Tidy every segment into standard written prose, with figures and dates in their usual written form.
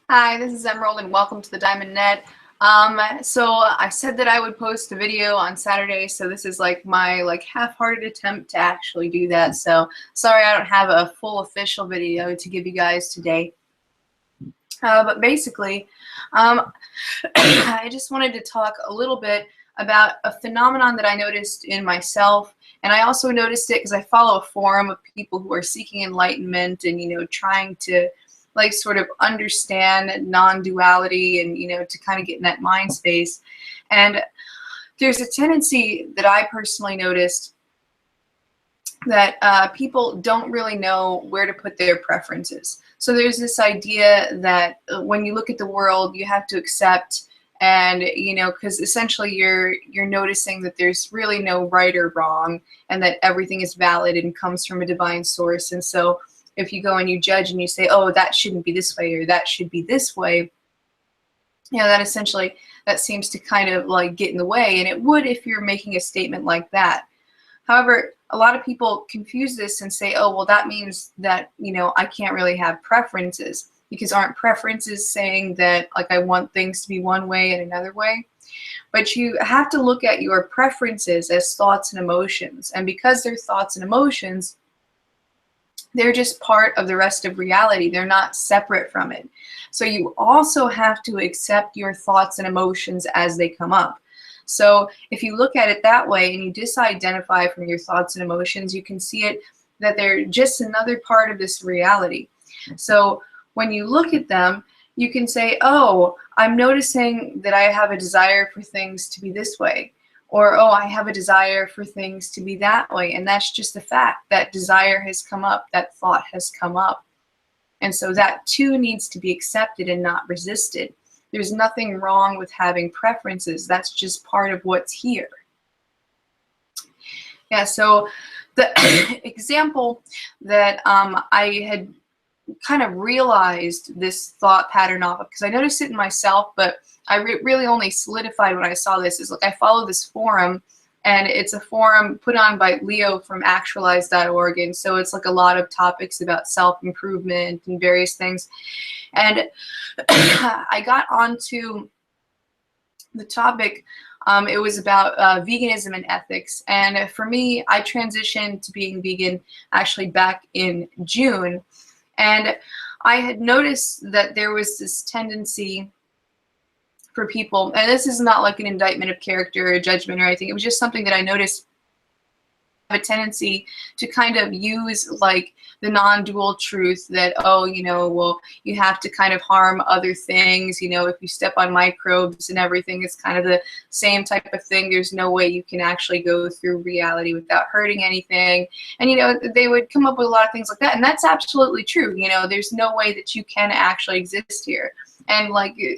Hi, this is Emerald and welcome to the Diamond Net. So I said that I would post a video on Saturday, so this is like my half-hearted attempt to actually do that. So sorry I don't have a full official video to give you guys today. But basically, I just wanted to talk a little bit about a phenomenon that I noticed in myself, and I also noticed it because I follow a forum of people who are seeking enlightenment and, trying to sort of understand non-duality and, to kind of get in that mind space. And there's a tendency that I personally noticed that people don't really know where to put their preferences. So there's this idea that when you look at the world, you have to accept, and because essentially you're noticing that there's really no right or wrong, and that everything is valid and comes from a divine source. And so if you go and you judge and you say, oh, that shouldn't be this way or that should be this way, that essentially that seems to kind of get in the way, and it would if you're making a statement like that. However, a lot of people confuse this and say, oh, well, that means that, I can't really have preferences, because aren't preferences saying that, I want things to be one way and another way? But you have to look at your preferences as thoughts and emotions. And because they're thoughts and emotions, they're just part of the rest of reality. They're not separate from it. So you also have to accept your thoughts and emotions as they come up. So if you look at it that way and you disidentify from your thoughts and emotions, you can see it that they're just another part of this reality. So when you look at them, you can say, oh, I'm noticing that I have a desire for things to be this way. Or, oh, I have a desire for things to be that way. And that's just a fact. That desire has come up. That thought has come up. And so that too needs to be accepted and not resisted. There's nothing wrong with having preferences. That's just part of what's here. Yeah, so the example that I had kind of realized this thought pattern off of, because I noticed it in myself, but I really only solidified when I saw this, is I follow this forum, and it's a forum put on by Leo from actualize.org, and so it's a lot of topics about self-improvement and various things. And I got onto the topic. It was about veganism and ethics. And for me, I transitioned to being vegan actually back in June. And I had noticed that there was this tendency for people, and this is not an indictment of character or judgment or anything, it was just something that I noticed, a tendency to kind of use the non-dual truth that, oh, well, you have to kind of harm other things, if you step on microbes and everything, it's kind of the same type of thing. There's no way you can actually go through reality without hurting anything. And they would come up with a lot of things like that, and that's absolutely true. There's no way that you can actually exist here. And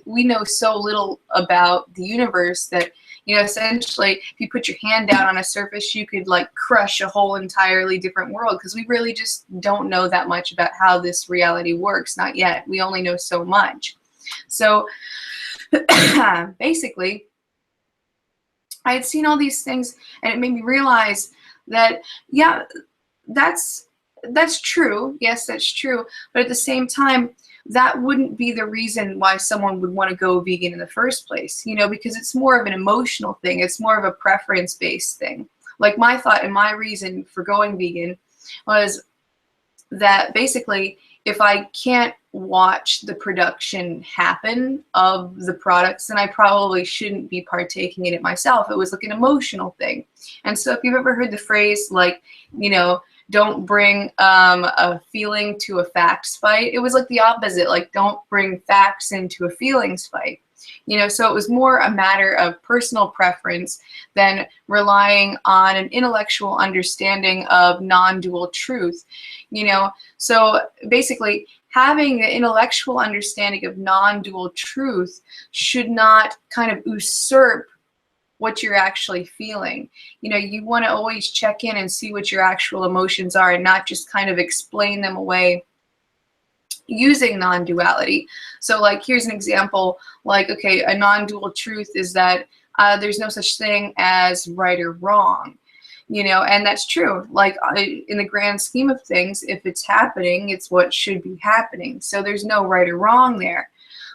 we know so little about the universe that, essentially, if you put your hand down on a surface, you could crush a whole entirely different world, because we really just don't know that much about how this reality works. Not yet. We only know so much. So basically, I had seen all these things, and it made me realize that, yeah, that's true. Yes, that's true. But at the same time, that wouldn't be the reason why someone would want to go vegan in the first place, because it's more of an emotional thing. It's more of a preference-based thing. My thought and my reason for going vegan was that basically, if I can't watch the production happen of the products, then I probably shouldn't be partaking in it myself. It was an emotional thing. And so if you've ever heard the phrase, don't bring a feeling to a facts fight, it was the opposite, don't bring facts into a feelings fight. So it was more a matter of personal preference than relying on an intellectual understanding of non-dual truth. So basically, having the intellectual understanding of non-dual truth should not kind of usurp what you're actually feeling. You want to always check in and see what your actual emotions are, and not just kind of explain them away using non-duality. So here's an example, okay, a non-dual truth is that there's no such thing as right or wrong. And that's true. In the grand scheme of things, if it's happening, it's what should be happening. So there's no right or wrong there.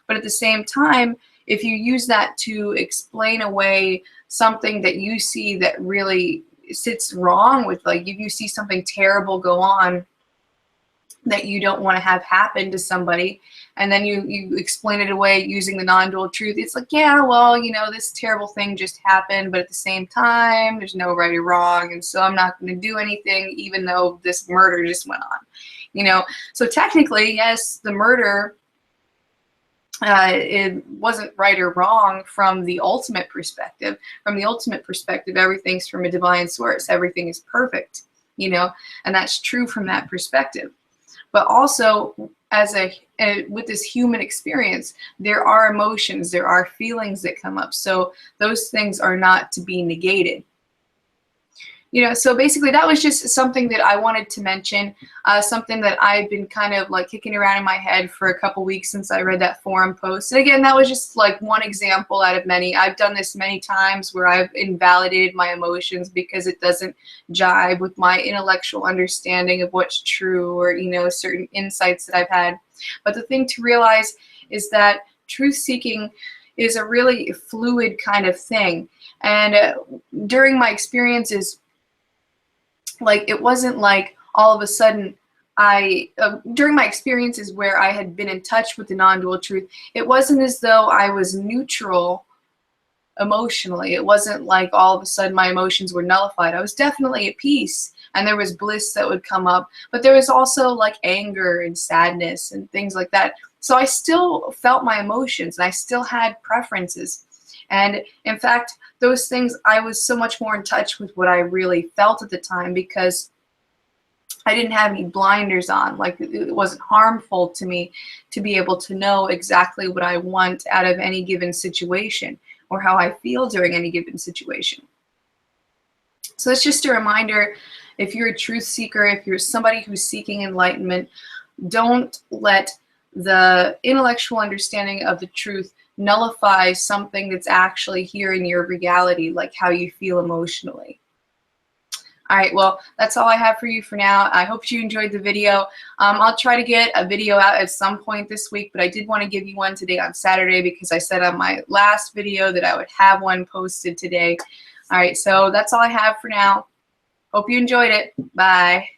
But at the same time, if you use that to explain away something that you see that really sits wrong with, like if you see something terrible go on that you don't want to have happen to somebody, and then you explain it away using the non-dual truth, it's like, yeah, well, you know, this terrible thing just happened, but at the same time, there's no right or wrong, and so I'm not going to do anything even though this murder just went on, you know. So technically, yes, the murder, it wasn't right or wrong from the ultimate perspective. From the ultimate perspective, everything's from a divine source. Everything is perfect, you know, and that's true from that perspective. But also, as with this human experience, there are emotions, there are feelings that come up. So those things are not to be negated. You know, so basically that was just something that I wanted to mention, something that I've been kind of like kicking around in my head for a couple weeks since I read that forum post. And again, that was just like one example out of many. I've done this many times where I've invalidated my emotions because it doesn't jibe with my intellectual understanding of what's true, or, you know, certain insights that I've had. But the thing to realize is that truth-seeking is a really fluid kind of thing. And during my experiences, like, it wasn't like all of a sudden during my experiences where I had been in touch with the non-dual truth, it wasn't as though I was neutral emotionally. It wasn't like all of a sudden my emotions were nullified. I was definitely at peace, and there was bliss that would come up, but there was also like anger and sadness and things like that. So I still felt my emotions, and I still had preferences. And in fact, those things, I was so much more in touch with what I really felt at the time, because I didn't have any blinders on. Like, it wasn't harmful to me to be able to know exactly what I want out of any given situation, or how I feel during any given situation. So it's just a reminder, if you're a truth seeker, if you're somebody who's seeking enlightenment, don't let the intellectual understanding of the truth nullify something that's actually here in your reality, like how you feel emotionally. All right, well, that's all I have for you for now. I hope you enjoyed the video. I'll try to get a video out at some point this week, but I did want to give you one today on Saturday, because I said on my last video that I would have one posted today. All right, so that's all I have for now. Hope you enjoyed it. Bye.